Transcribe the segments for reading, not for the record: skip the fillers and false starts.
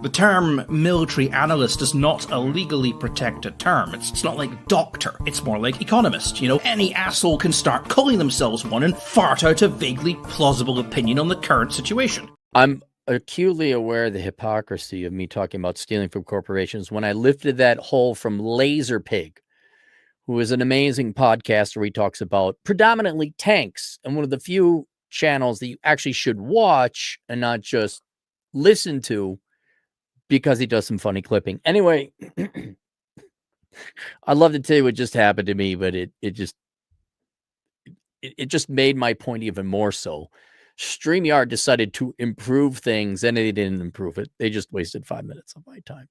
The term military analyst is not a legally protected term. It's not like doctor. It's more like economist. You know, any asshole can start calling themselves one and fart out a vaguely plausible opinion on the current situation. I'm acutely aware of the hypocrisy of me talking about stealing from corporations when I lifted that hole from Laser Pig, who is an amazing podcaster where he talks about predominantly tanks and one of the few channels that you actually should watch and not just listen to because he does some funny clipping. Anyway, I'd love to tell you what just happened to me, but it just made my point even more so. StreamYard decided to improve things, and they didn't improve it. They just wasted 5 minutes of my time.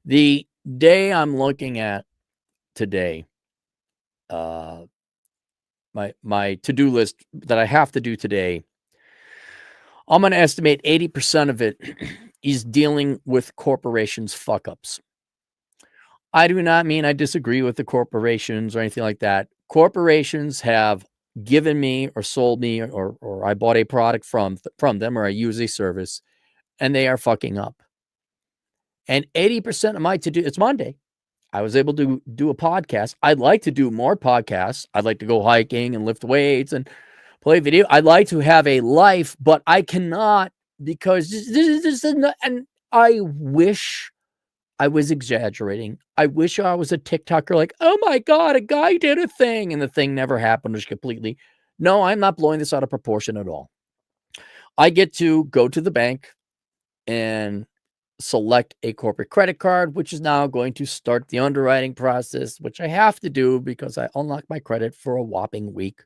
The day I'm looking at today, my to-do list that I have to do today, I'm going to estimate 80% of it is dealing with corporations' fuck-ups. I do not mean I disagree with the corporations or anything like that. Corporations have given me or sold me or I bought a product from them or I use a service and they are fucking up. And 80% of my to-do, it's Monday. I was able to do a podcast. I'd like to do more podcasts. I'd like to go hiking and lift weights and play video. I'd like to have a life, but I cannot because this is and I wish I was exaggerating. I wish I was a TikToker like, oh my God, a guy did a thing. And the thing never happened. Just completely. No, I'm not blowing this out of proportion at all. I get to go to the bank and select a corporate credit card, which is now going to start the underwriting process, which I have to do because I unlocked my credit for a whopping week.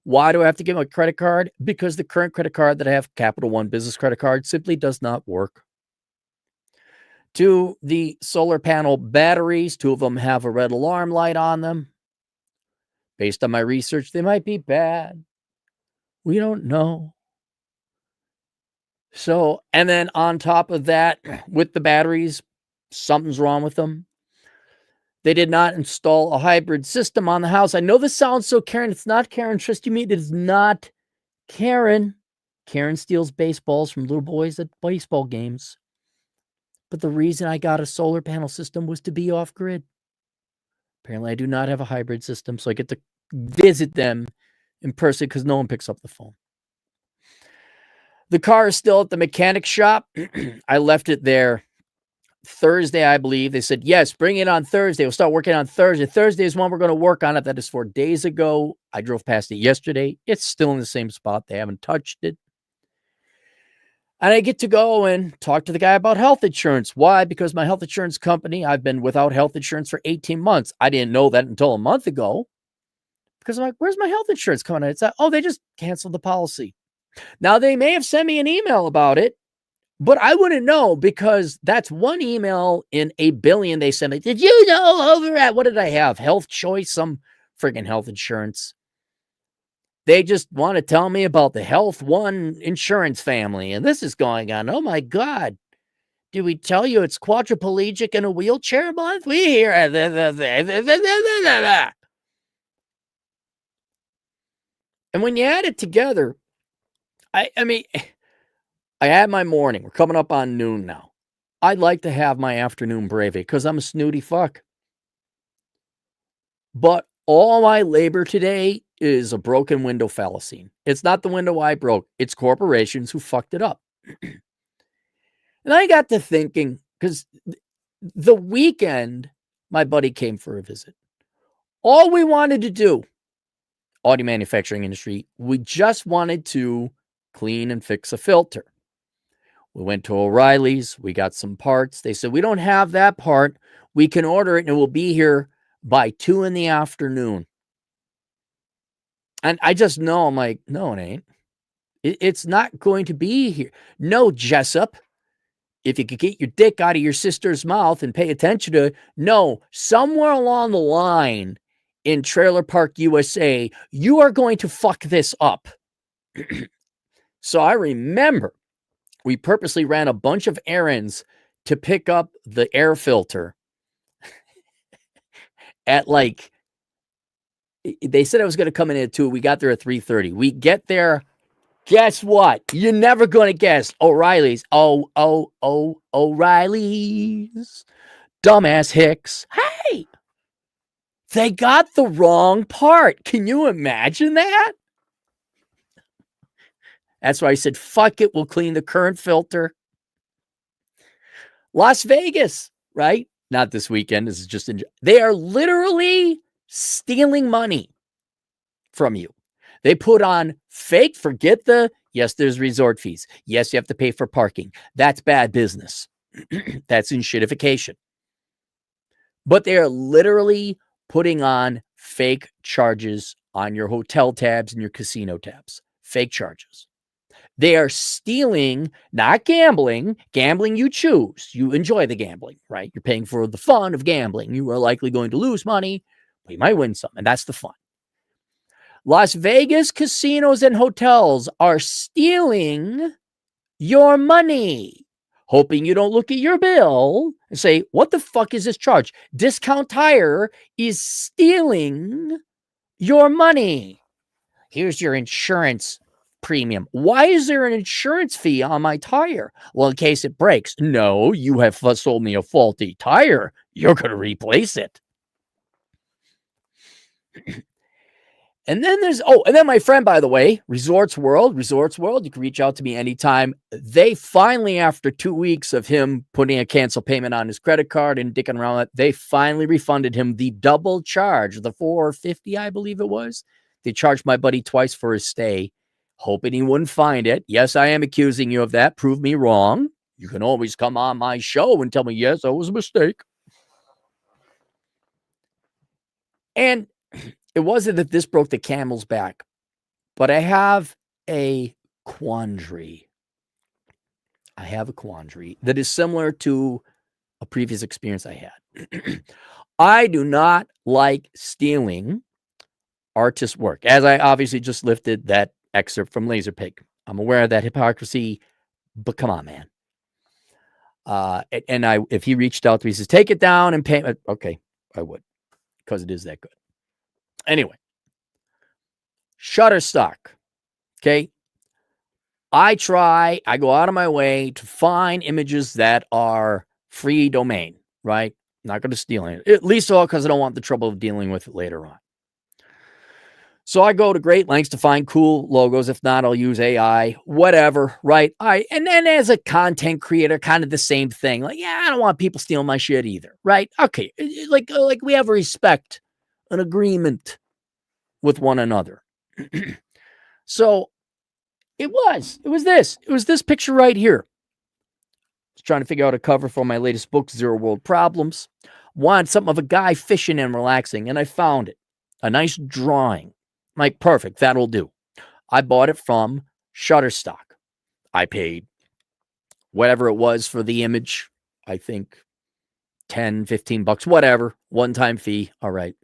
Why do I have to get my credit card? Because the current credit card that I have, Capital One business credit card, simply does not work. To the solar panel batteries, 2 of them have a red alarm light on them. Based on my research, they might be bad. We don't know. So, and then on top of that, with the batteries, something's wrong with them. They did not install a hybrid system on the house. I know this sounds so Karen. It's not Karen. Trust you me, it is not Karen. Karen steals baseballs from little boys at baseball games. But the reason I got a solar panel system was to be off grid. Apparently, I do not have a hybrid system, so I get to visit them in person because no one picks up the phone. The car is still at the mechanic shop. I left it there Thursday, I believe. They said, yes, bring it on Thursday. We'll start working on Thursday. Thursday is when we're going to work on it. That is 4 days ago. I drove past it yesterday. It's still in the same spot. They haven't touched it. And I get to go and talk to the guy about health insurance. Why? Because my health insurance company, I've been without health insurance for 18 months. I didn't know that until a month ago. Because I'm like, where's my health insurance coming in? It's like, oh, they just canceled the policy. Now, they may have sent me an email about it, but I wouldn't know because that's one email in a billion they sent me. Did you know over at, what did I have? Health Choice, some friggin' health insurance. They just want to tell me about the Health One insurance family, and this is going on. Oh, my God. Did we tell you it's quadriplegic in a wheelchair month? We hear. And when you add it together, I mean, I had my morning. We're coming up on noon now. I'd like to have my afternoon brave because I'm a snooty fuck. But all my labor today is a broken window fallacy. It's not the window I broke. It's corporations who fucked it up. And I got to thinking, because the weekend, my buddy came for a visit. All we wanted to do, audio manufacturing industry, we just wanted to clean and fix a filter. We went to O'Reilly's. We got some parts. They said, we don't have that part. We can order it and it will be here by 2 p.m. And I just know, I'm like, no, it ain't. It's not going to be here. No, Jessup. If you could get your dick out of your sister's mouth and pay attention to it. No, somewhere along the line in Trailer Park USA, you are going to fuck this up. So I remember we purposely ran a bunch of errands to pick up the air filter at like, they said I was going to come in at 2. We got there at 3:30. We get there Guess what? You're never going to guess. O'Reilly's. O'Reilly's. Dumbass Hicks. Hey, they got the wrong part. Can you imagine that? That's why I said, fuck it. We'll clean the current filter. Las Vegas, right? Not this weekend. This is just, they are literally stealing money from you. They put on fake, forget yes, there's resort fees. Yes, you have to pay for parking. That's bad business. That's shittification. But they are literally putting on fake charges on your hotel tabs and your casino tabs. Fake charges. They are stealing, not gambling. Gambling you choose. You enjoy the gambling, right? You're paying for the fun of gambling. You are likely going to lose money, but you might win some, and that's the fun. Las Vegas casinos and hotels are stealing your money, hoping you don't look at your bill and say, what the fuck is this charge? Discount Tire is stealing your money. Here's your insurance premium. Why is there an insurance fee on my tire? Well, in case it breaks. No, you have sold me a faulty tire. You're going to replace it. And then and then my friend, by the way, Resorts World, you can reach out to me anytime. They finally, after 2 weeks of him putting a cancel payment on his credit card and dicking around it, they finally refunded him the double charge, the $450, I believe it was. They charged my buddy twice for his stay, hoping he wouldn't find it. Yes, I am accusing you of that. Prove me wrong. You can always come on my show and tell me, yes, that was a mistake. And it wasn't that this broke the camel's back, but I have a quandary. That is similar to a previous experience I had. I do not like stealing artist work, as I obviously just lifted that excerpt from Laserpig. I'm aware of that hypocrisy, but come on, man. If he reached out to me, he says, take it down and pay. Okay, I would, because it is that good. Anyway, Shutterstock. Okay. I go out of my way to find images that are free domain, right? I'm not going to steal it. At least all because I don't want the trouble of dealing with it later on. So I go to great lengths to find cool logos. If not, I'll use AI, whatever, right? And then as a content creator, kind of the same thing. Like, yeah, I don't want people stealing my shit either, right? Okay, like we have a respect, an agreement with one another. So it was this picture right here. I was trying to figure out a cover for my latest book, Zero World Problems. Wanted something of a guy fishing and relaxing, and I found it. A nice drawing. Like, perfect, that'll do. I bought it from Shutterstock. I paid whatever it was for the image. I think $10, $15, whatever. One-time fee. All right.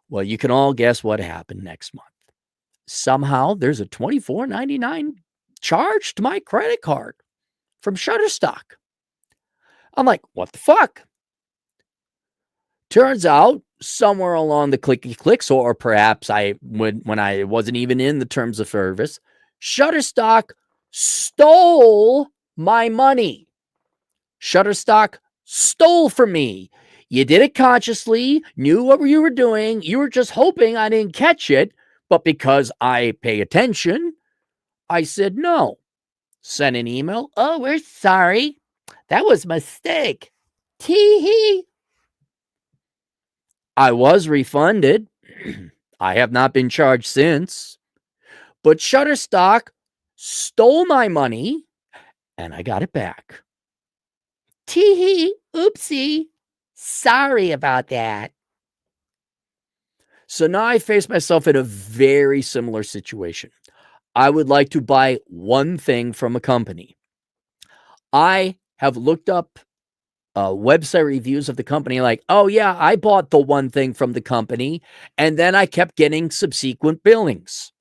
Well, you can all guess what happened next month. Somehow there's a $24.99 charge to my credit card from Shutterstock. I'm like, what the fuck? Turns out somewhere along the clicky clicks, or perhaps when I wasn't even in the terms of service, Shutterstock stole my money. Shutterstock stole from me. You did it consciously, knew what you were doing. You were just hoping I didn't catch it. But because I pay attention, I said no. Sent an email. Oh, we're sorry. That was a mistake. Tee-hee. I was refunded. I have not been charged since. But Shutterstock stole my money, and I got it back. Tee-hee. Oopsie. Sorry about that. So now I face myself in a very similar situation. I would like to buy one thing from a company. I have looked up website reviews of the company like, oh yeah, I bought the one thing from the company, and then I kept getting subsequent billings.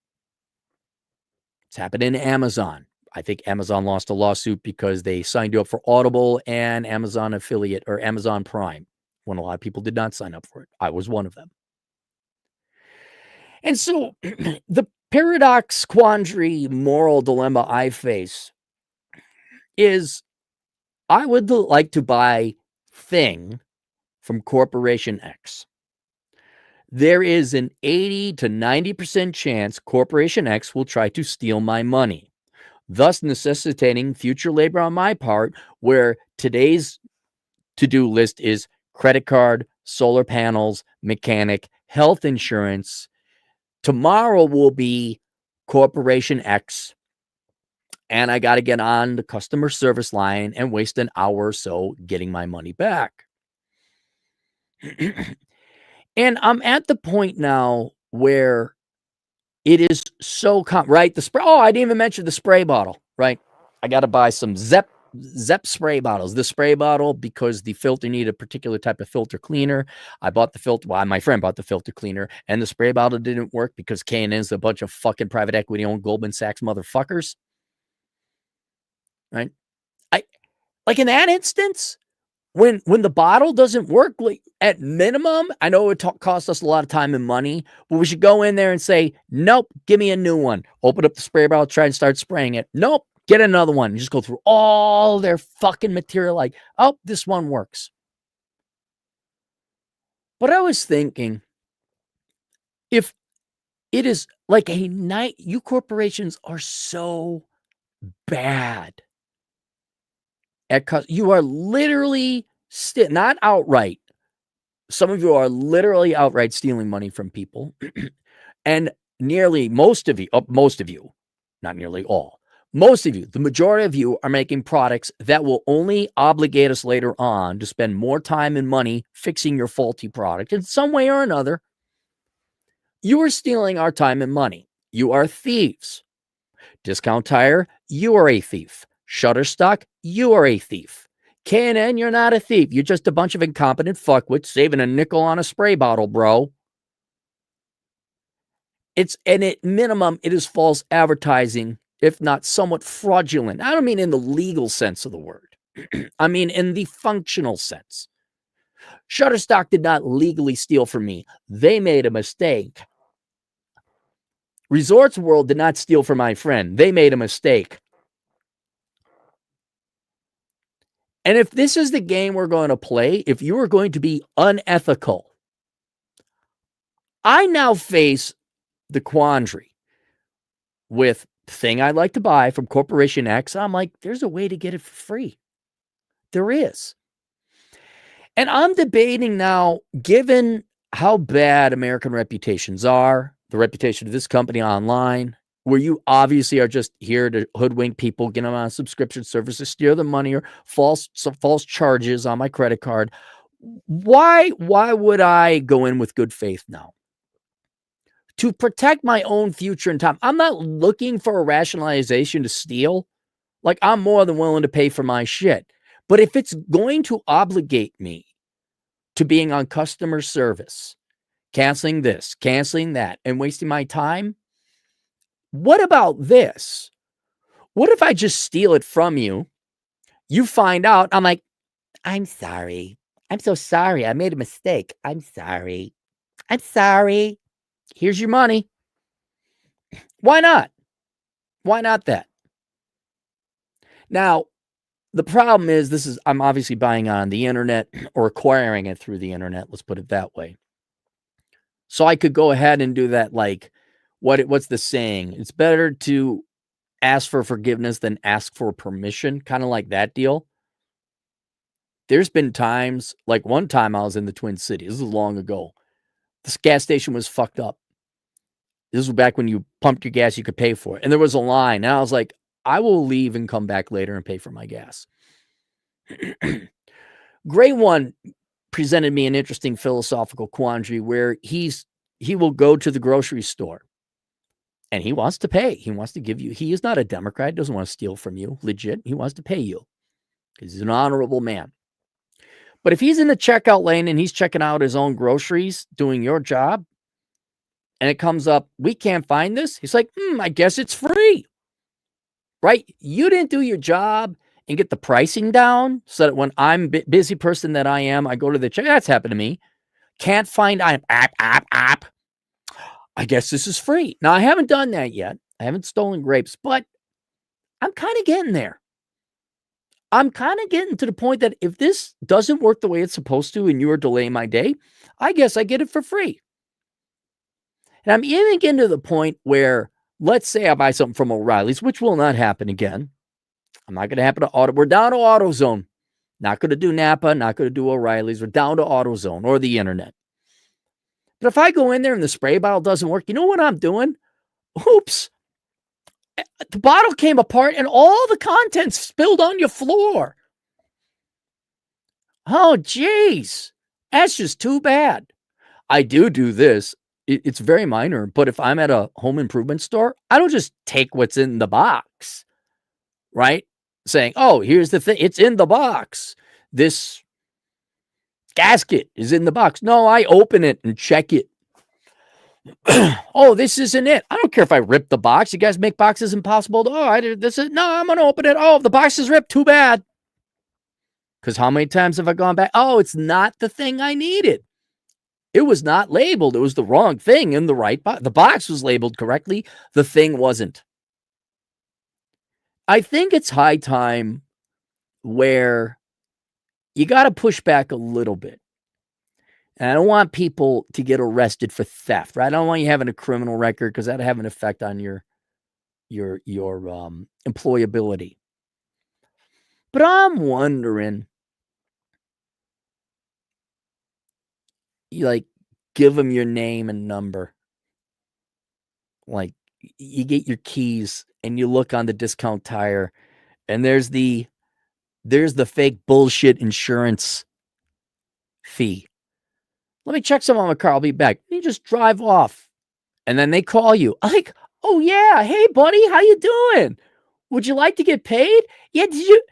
It's happened in Amazon. I think Amazon lost a lawsuit because they signed you up for Audible and Amazon affiliate or Amazon Prime when a lot of people did not sign up for it. I was one of them. And so the paradox, quandary, moral dilemma I face is I would like to buy thing from Corporation X. There is an 80 to 90% chance Corporation X will try to steal my money, thus necessitating future labor on my part, where today's to-do list is credit card, solar panels, mechanic, health insurance. Tomorrow will be Corporation X, and I got to get on the customer service line and waste an hour or so getting my money back. And I'm at the point now where it is so right? The spray. Oh, I didn't even mention the spray bottle, right? I got to buy some Zep spray bottles. The spray bottle, because the filter needed a particular type of filter cleaner. I bought the filter. Well, my friend bought the filter cleaner, and the spray bottle didn't work because K&N's a bunch of fucking private equity owned Goldman Sachs motherfuckers. Right? Like in that instance, when the bottle doesn't work, like at minimum, I know it costs us a lot of time and money, but we should go in there and say, nope, give me a new one. Open up the spray bottle, try and start spraying it. Nope, get another one. Just go through all their fucking material like, oh, this one works. But I was thinking, if it is like a night, you corporations are so bad. You are literally not outright. Some of you are literally outright stealing money from people. And most of you, not nearly all, most of you, the majority of you are making products that will only obligate us later on to spend more time and money fixing your faulty product in some way or another. You are stealing our time and money. You are thieves. Discount Tire, you are a thief. Shutterstock, you are a thief. K&N, you're not a thief. You're just a bunch of incompetent fuckwits saving a nickel on a spray bottle, bro. And at minimum, it is false advertising, if not somewhat fraudulent. I don't mean in the legal sense of the word. I mean in the functional sense. Shutterstock did not legally steal from me. They made a mistake. Resorts World did not steal from my friend. They made a mistake. And if this is the game we're going to play, if you are going to be unethical, I now face the quandary with the thing I'd like to buy from Corporation X. I'm like, there's a way to get it for free. There is. And I'm debating now, given how bad American reputations are, the reputation of this company online, where you obviously are just here to hoodwink people, get them on subscription services, steal the money, or false charges on my credit card. Why would I go in with good faith now? To protect my own future and time. I'm not looking for a rationalization to steal. Like, I'm more than willing to pay for my shit. But if it's going to obligate me to being on customer service, canceling this, canceling that, and wasting my time, what about this? What if I just steal it from you? You find out, I'm like, I'm sorry. I'm so sorry. I made a mistake. I'm sorry. I'm sorry. Here's your money. Why not? Why not that? Now, the problem is I'm obviously buying on the internet or acquiring it through the internet. Let's put it that way. So I could go ahead and do that. Like, what's the saying? It's better to ask for forgiveness than ask for permission. Kind of like that deal. There's been times, like one time I was in the Twin Cities. This was long ago. This gas station was fucked up. This was back when you pumped your gas, you could pay for it. And there was a line. And I was like, I will leave and come back later and pay for my gas. Gray One presented me an interesting philosophical quandary where he will go to the grocery store and he wants to pay. He wants to give you. He is not a Democrat. Doesn't want to steal from you. Legit. He wants to pay you because he's an honorable man. But if he's in the checkout lane and he's checking out his own groceries, doing your job, and it comes up, we can't find this. He's like, I guess it's free. Right? You didn't do your job and get the pricing down so that when I'm busy person that I am, I go to the check. That's happened to me. Can't find app. I I guess this is free. Now, I haven't done that yet. I haven't stolen grapes, but I'm kind of getting there. I'm kind of getting to the point that if this doesn't work the way it's supposed to and you are delaying my day, I guess I get it for free. And I'm even getting to the point where, let's say I buy something from O'Reilly's, which will not happen again. I'm not going to happen to Auto. We're down to AutoZone. Not going to do Napa, not going to do O'Reilly's. We're down to AutoZone or the internet. But if I go in there and the spray bottle doesn't work, you know what I'm doing? Oops. The bottle came apart and all the contents spilled on your floor. Oh, geez. That's just too bad. I do this. It's very minor, but if I'm at a home improvement store, I don't just take what's in the box, right? Saying, oh, here's the thing. It's in the box. This gasket is in the box. No, I open it and check it. Oh, this isn't it. I don't care if I rip the box. You guys make boxes impossible. No, I'm going to open it. Oh, the box is ripped. Too bad. Because how many times have I gone back? Oh, it's not the thing I needed. It was not labeled. It was the wrong thing in the right box. The box was labeled correctly. The thing wasn't. I think it's high time where you got to push back a little bit. And I don't want people to get arrested for theft, right? I don't want you having a criminal record because that'll have an effect on your employability. But I'm wondering, you like give them your name and number. Like you get your keys and you look on the discount tire and there's the fake bullshit insurance fee. Let me check some on my car. I'll be back. You just drive off. And then they call you. I'm like, oh yeah, hey buddy, how you doing? Would you like to get paid? Yeah, did you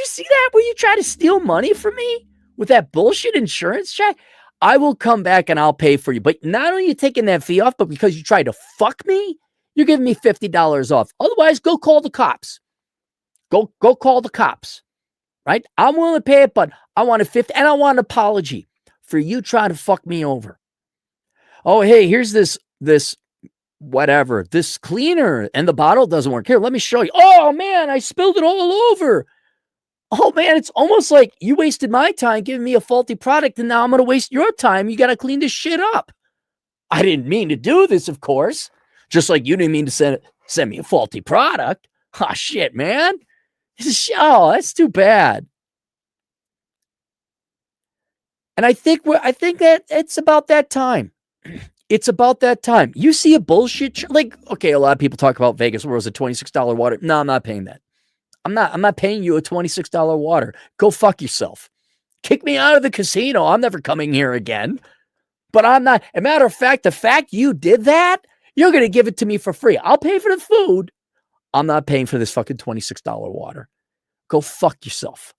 see that where you try to steal money from me with that bullshit insurance check? I will come back and I'll pay for you. But not only are you taking that fee off, but because you tried to fuck me, you're giving me $50 off. Otherwise, go call the cops. Go call the cops. Right? I'm willing to pay it, but I want a $50 and I want an apology for you trying to fuck me over. Oh, hey, here's this whatever, this cleaner, and the bottle doesn't work. Here, let me show you. Oh, man, I spilled it all over. Oh, man, it's almost like you wasted my time giving me a faulty product, and now I'm going to waste your time. You got to clean this shit up. I didn't mean to do this, of course. Just like you didn't mean to send me a faulty product. Oh, shit, man. Oh, that's too bad. And I think that it's about that time. It's about that time. You see a bullshit okay, a lot of people talk about Vegas where it was a $26 water. No, I'm not paying that. I'm not paying you a $26 water. Go fuck yourself. Kick me out of the casino. I'm never coming here again. But I'm not. As a matter of fact, the fact you did that, you're going to give it to me for free. I'll pay for the food. I'm not paying for this fucking $26 water. Go fuck yourself.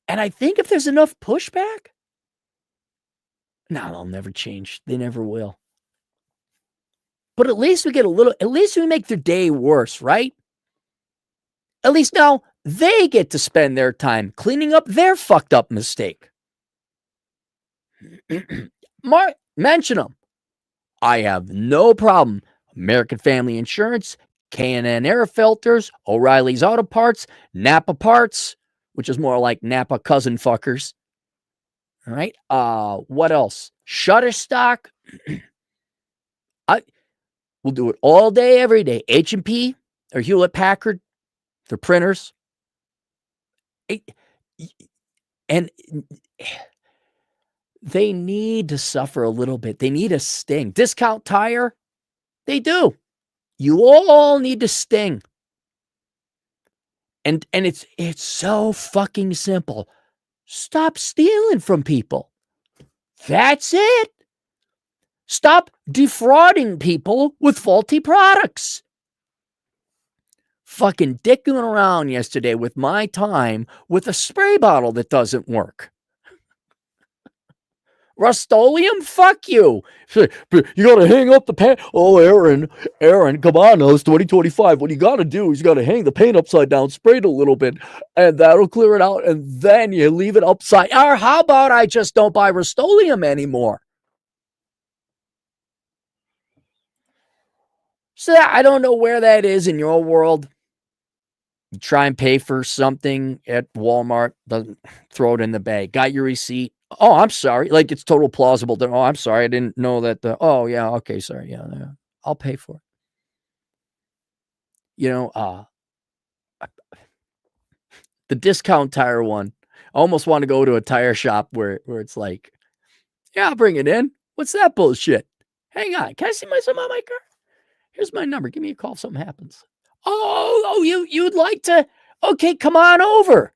And I think if there's enough pushback, no, they'll never change. They never will. But at least we make their day worse, right? At least now they get to spend their time cleaning up their fucked up mistake. Mention them. I have no problem. American Family Insurance, K&N Air Filters, O'Reilly's Auto Parts, Napa Parts, which is more like Napa cousin fuckers. All right. What else? Shutterstock. We'll do it all day, every day. H&P or Hewlett Packard, their printers. And they need to suffer a little bit. They need a sting. Discount tire, they do. You all need to sting. And it's so fucking simple. Stop stealing from people. That's it. Stop defrauding people with faulty products. Fucking dicking around yesterday with my time with a spray bottle that doesn't work. Rust-Oleum? Fuck you. You gotta hang up the paint. Oh, Aaron, come on now, it's 2025. What you gotta do is you gotta hang the paint upside down, spray it a little bit, and that'll clear it out, and then you leave it upside. Or how about I just don't buy Rust-Oleum anymore? So I don't know where that is in your world. You try and pay for something at Walmart, doesn't throw it in the bag. Got your receipt. Oh, I'm sorry. Like it's total plausible. Oh, I'm sorry. I didn't know that. Oh, yeah. Okay. Sorry. Yeah. I'll pay for it. You know, the discount tire one. I almost want to go to a tire shop where it's like, yeah, I'll bring it in. What's that bullshit? Hang on. Can I see some on my car? Here's my number. Give me a call if something happens. Oh, you'd like to? Okay, come on over.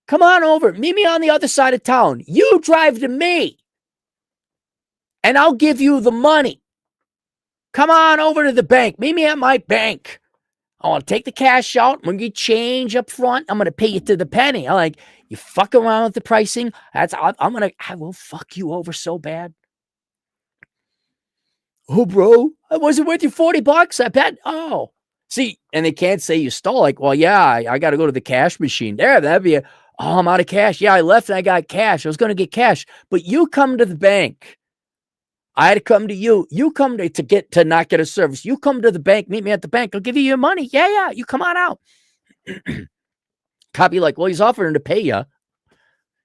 Come on over. Meet me on the other side of town. You drive to me, and I'll give you the money. Come on over to the bank. Meet me at my bank. I want to take the cash out. I'm going to get change up front. I'm going to pay you to the penny. I'm like, you fuck around with the pricing. I will fuck you over so bad. Oh, bro, I wasn't worth you $40, I bet. Oh, see, and they can't say you stole. Like, well, yeah, I got to go to the cash machine. That'd be I'm out of cash. Yeah, I left and I got cash. I was going to get cash, but you come to the bank. I had to come to you. You come to not get a service. You come to the bank, meet me at the bank. I'll give you your money. Yeah. You come on out. Copy like, well, he's offering to pay you.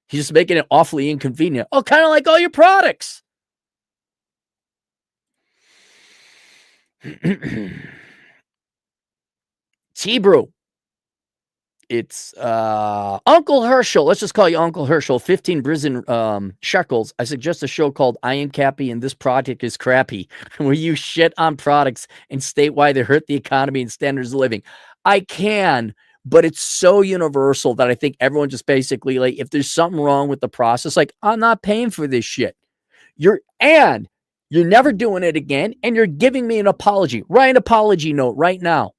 He's just making it awfully inconvenient. Oh, kind of like all your products. T-Brew. It's Uncle Herschel. Let's just call you Uncle Herschel. 15 Brizen shekels. I suggest a show called I Am Cappy and This Project is Crappy, where you shit on products and state why they hurt the economy and standards of living. I can, but it's so universal that I think everyone just basically, like, if there's something wrong with the process, like, I'm not paying for this shit. You're never doing it again, and you're giving me an apology. Write an apology note right now.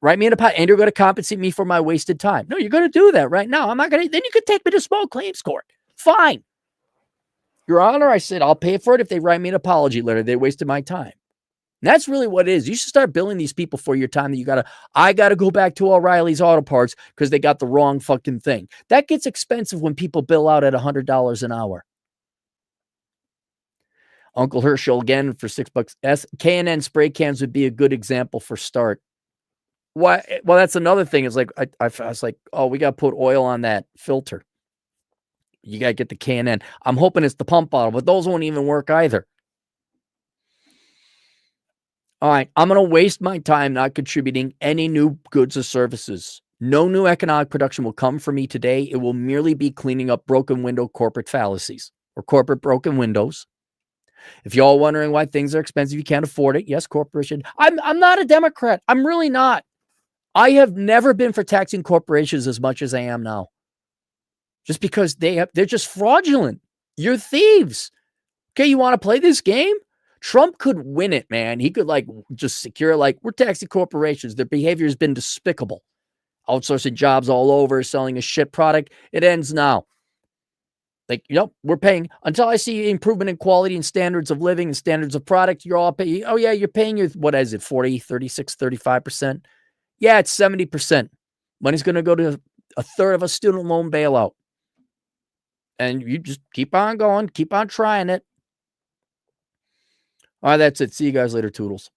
Write me an apology, and you're going to compensate me for my wasted time. No, you're going to do that right now. I'm not going to. Then you could take me to small claims court. Fine. Your Honor, I said, I'll pay for it if they write me an apology letter. They wasted my time. And that's really what it is. You should start billing these people for your time that I got to go back to O'Reilly's Auto Parts because they got the wrong fucking thing. That gets expensive when people bill out at $100 an hour. Uncle Herschel again for $6. K&N spray cans would be a good example for start. Why? Well, that's another thing. Is like I was like, oh, we got to put oil on that filter. You got to get the K&N. I'm hoping it's the pump bottle, but those won't even work either. All right, I'm going to waste my time not contributing any new goods or services. No new economic production will come for me today. It will merely be cleaning up broken window corporate fallacies or corporate broken windows. If y'all wondering why things are expensive, you can't afford it. Yes, corporation. I'm not a Democrat. I'm really not. I have never been for taxing corporations as much as I am now. Just because they're just fraudulent. You're thieves. Okay, you want to play this game? Trump could win it, man. He could just secure we're taxing corporations. Their behavior has been despicable. Outsourcing jobs all over, selling a shit product. It ends now. We're paying until I see improvement in quality and standards of living and standards of product. You're all paying. Oh yeah, you're paying your, what is it? 40, 36, 35%. Yeah, it's 70%. Money's going to go to a third of a student loan bailout. And you just keep on going, keep on trying it. All right, that's it. See you guys later, Toodles.